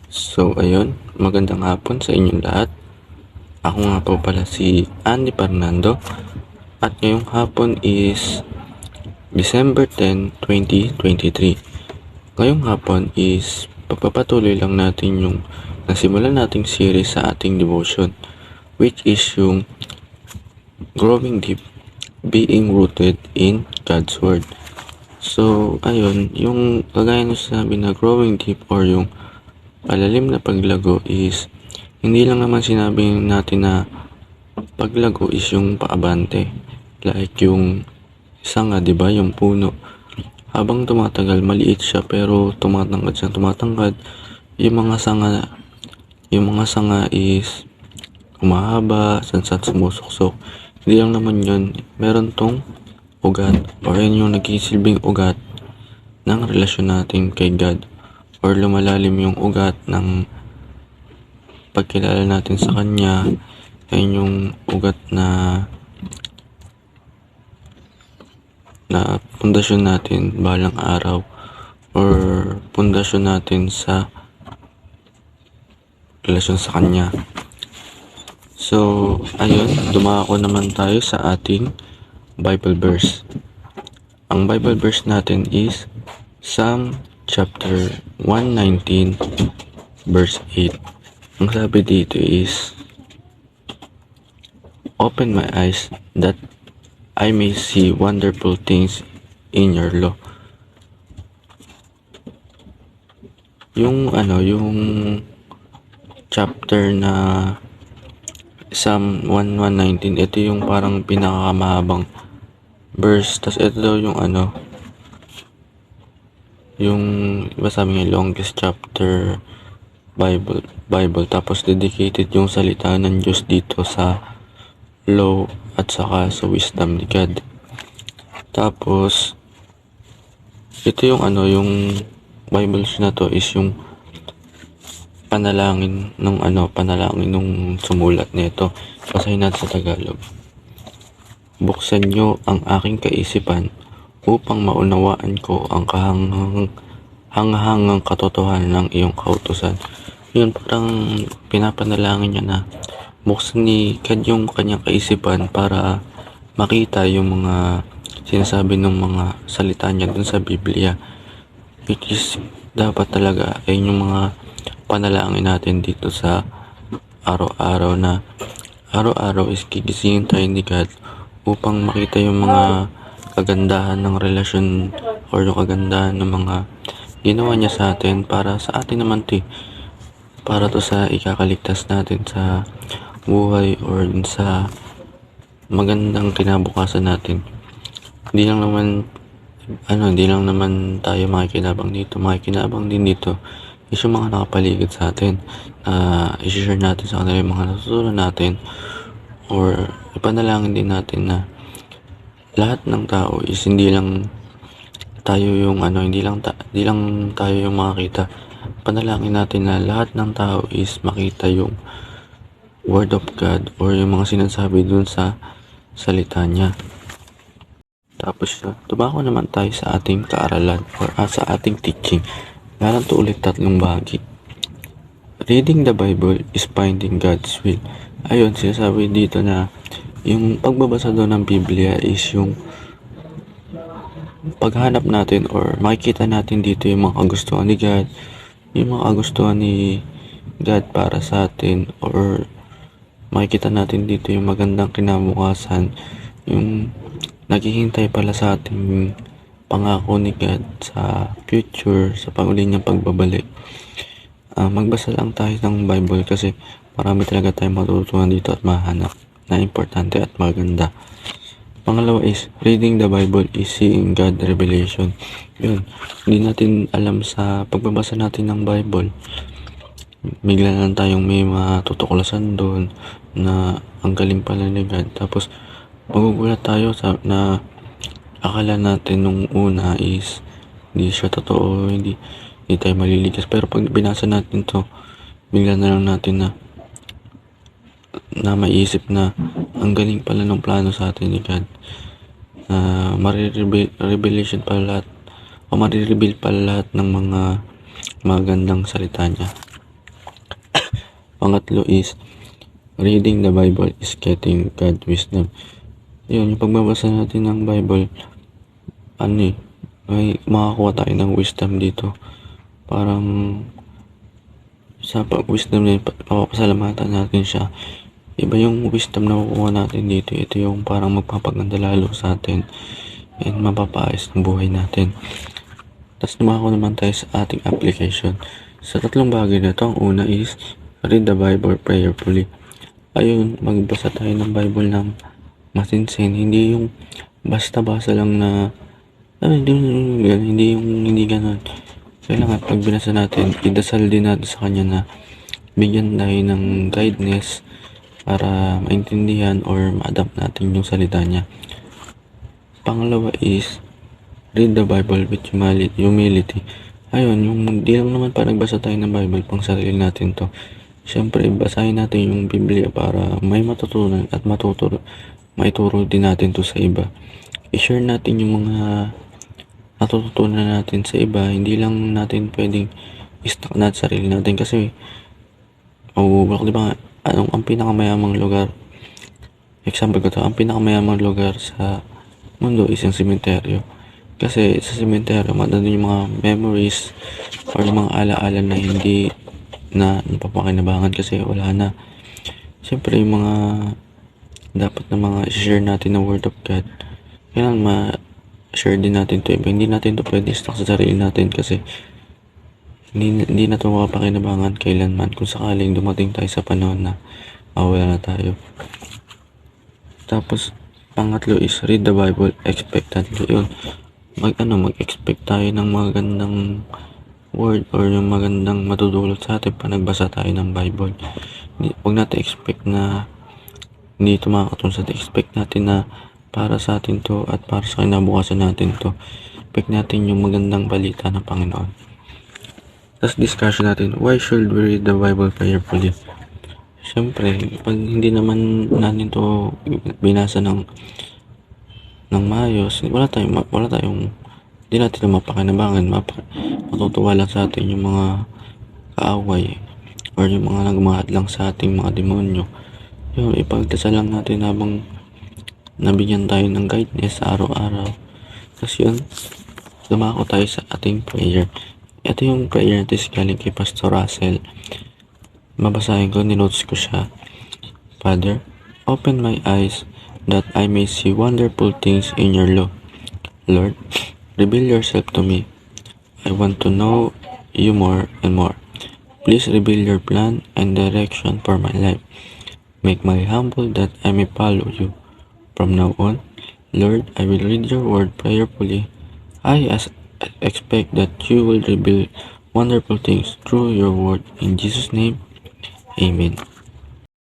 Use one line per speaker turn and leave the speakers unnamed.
So ayun, magandang hapon sa inyong lahat. Ako nga po pala si Andy Fernando at ngayong hapon is December 10, 2023. Ngayong hapon is pagpapatuloy lang natin yung nasimulan nating series sa ating devotion, which is yung Growing Deep, Being Rooted in God's Word. So ayun, yung kagaya ng sinabi na growing deep or yung palalim na paglago is hindi lang naman sinabi natin na paglago is yung paabante. Like yung sanga, 'di ba? Yung puno. Habang tumatagal, maliit siya pero tumatangkad siya, tumatangkad. Yung mga sanga is humahaba, sansat sumusuksok. Hindi lang naman yun. Meron tong ugat or yun yung nagsisilbing ugat ng relasyon natin kay God or lumalalim yung ugat ng pagkilala natin sa Kanya. Ayun yung ugat na pundasyon natin balang araw or pundasyon natin sa relasyon sa Kanya. So, ayun, dumako naman tayo sa ating Bible verse. Ang Bible verse natin is Psalm chapter 119 verse 8. Ang sabi dito is, "Open my eyes that I may see wonderful things in your law." Yung chapter na Psalm 119, ito yung parang pinakamahabang verse. Tas ito daw yung yung iba sabi nga longest chapter Bible. Tapos dedicated yung salita ng Diyos dito sa law at saka sa wisdom ni God. Tapos ito yung yung Bible na to is yung panalangin nung sumulat nito. Basahin natin sa Tagalog. "Buksan niyo ang aking kaisipan upang maunawaan ko ang hanghangang katotohanan ng iyong kautusan." Yun, parang pinapanalangin niya na buksan ni God yung kanyang kaisipan para makita yung mga sinasabi ng mga salita niya dun sa Biblia. Which is dapat talaga ay yung mga panalangin natin dito sa araw-araw na araw-araw is gigisingin tayo ni God upang makita yung mga kagandahan ng relasyon or yung kagandahan ng mga ginawa niya sa atin para sa atin naman para to sa ikakaligtas natin sa buhay or sa magandang kinabukasan natin. Hindi lang naman tayo makikinabang din dito is yung mga nakapaligid sa atin. I-share natin sa kanila yung mga natutunan natin or ipanalangin din natin na lahat ng tao is hindi lang tayo yung hindi lang tayo yung makakita. Panalangin natin na lahat ng tao is makita yung Word of God or yung mga sinasabi dun sa salita niya. Tapos tumako naman tayo sa ating kaaralan or sa ating teaching. Meron to ulit tatlong bahagi. Reading the Bible is finding God's will. Ayun, sinasabi dito na yung pagbabasa doon ng Biblia is yung paghanap natin or makikita natin dito yung mga kagustuhan ni God, yung mga kagustuhan ni God para sa atin, or makikita natin dito yung magandang kinabukasan, yung naghihintay pala sa ating pangako ni God sa future, sa pag-uli niyang pagbabalik. Magbasa lang tayo ng Bible kasi marami talaga tayong matutunan dito at mahanap na importante at maganda. Pangalawa is reading the Bible is seeing God revelation. Yun, hindi natin alam sa pagbabasa natin ng Bible. Bigla lang tayong may matutuklasan doon na ang galing pala ni God. Tapos magugulat tayo na akala natin nung una is hindi siya totoo, hindi tayo maliligas. Pero pag binasa natin to, bigla na lang natin na maiisip na ang galing pala ng plano sa atin ni God. Marireveal pala lahat ng mga magandang salita niya. Pangatlo is reading the Bible is getting God wisdom. Yun, yung pagbabasa natin ng Bible, may makakuha tayo ng wisdom dito. Parang sa pag-wisdom na yun, papasalamatan natin siya. Iba yung wisdom na makukuha natin dito. Ito yung parang magpapaganda lalo sa atin and mapapaayos ng buhay natin. Tapos dumako naman tayo sa ating application. Sa tatlong bagay na ito, ang una is read the Bible prayerfully. Ayun, magbasa tayo ng Bible ng masinsin. Hindi yung basta-basa lang na hindi ganun. Kailangan pag binasa natin, idasal din natin sa kanya na bigyan tayo ng guidance para maintindihan or ma-adapt natin yung salita niya. Pangalawa is read the Bible with humility. Ayun, yung di lang naman para nagbasa tayo ng Bible pang sarili natin to. Siyempre, basahin natin yung Biblia para may matutunan at maituro din natin to sa iba. I-share natin yung mga natututunan natin sa iba. Hindi lang natin pwedeng i-stuck natin sarili natin kasi di ba ang pinakamayamang lugar, example ko to, ang pinakamayamang lugar sa mundo is yung sementeryo. Kasi sa sementeryo, madadun yung mga memories or yung mga alaala na hindi na napapakinabangan kasi wala na. Siyempre, yung mga dapat na mga share natin na word of God, kailangan ma-share din natin to iba. Hindi natin to pwede stuck sa sarili natin kasi hindi na to makapakinabangan kailanman kung sakaling dumating tayo sa panahon na mawala na tayo. Tapos, pangatlo is read the Bible expectantly. Yun, mag-expect tayo ng magandang word or yung magandang matudulot sa atin pa nagbasa tayo ng Bible. Huwag natin expect na hindi ito makakatulong sa atin. Expect natin na para sa atin to at para sa kinabukasan natin to. Expect natin yung magandang balita ng Panginoon. Tapos discussion natin, why should we read the Bible prayerfully? Siyempre, pag hindi naman natin to binasa ng maayos, wala tayong hindi natin na mapakinabangan, matutuwa lang sa atin yung mga kaaway or yung mga nagmahad lang sa ating mga demonyo. Yung ipagdasal lang natin habang nabigyan tayo ng guidance sa araw-araw. Kasi yun, dumako tayo sa ating prayer. Ito yung prayer natin galing kay Pastor Russell. Mabasahin ko, ninotes ko siya. Father, open my eyes that I may see wonderful things in your law. Lord, reveal yourself to me. I want to know you more and more. Please reveal your plan and direction for my life. Make me humble that I may follow you. From now on, Lord, I will read your word prayerfully. I expect that you will reveal wonderful things through your word. In Jesus' name, Amen.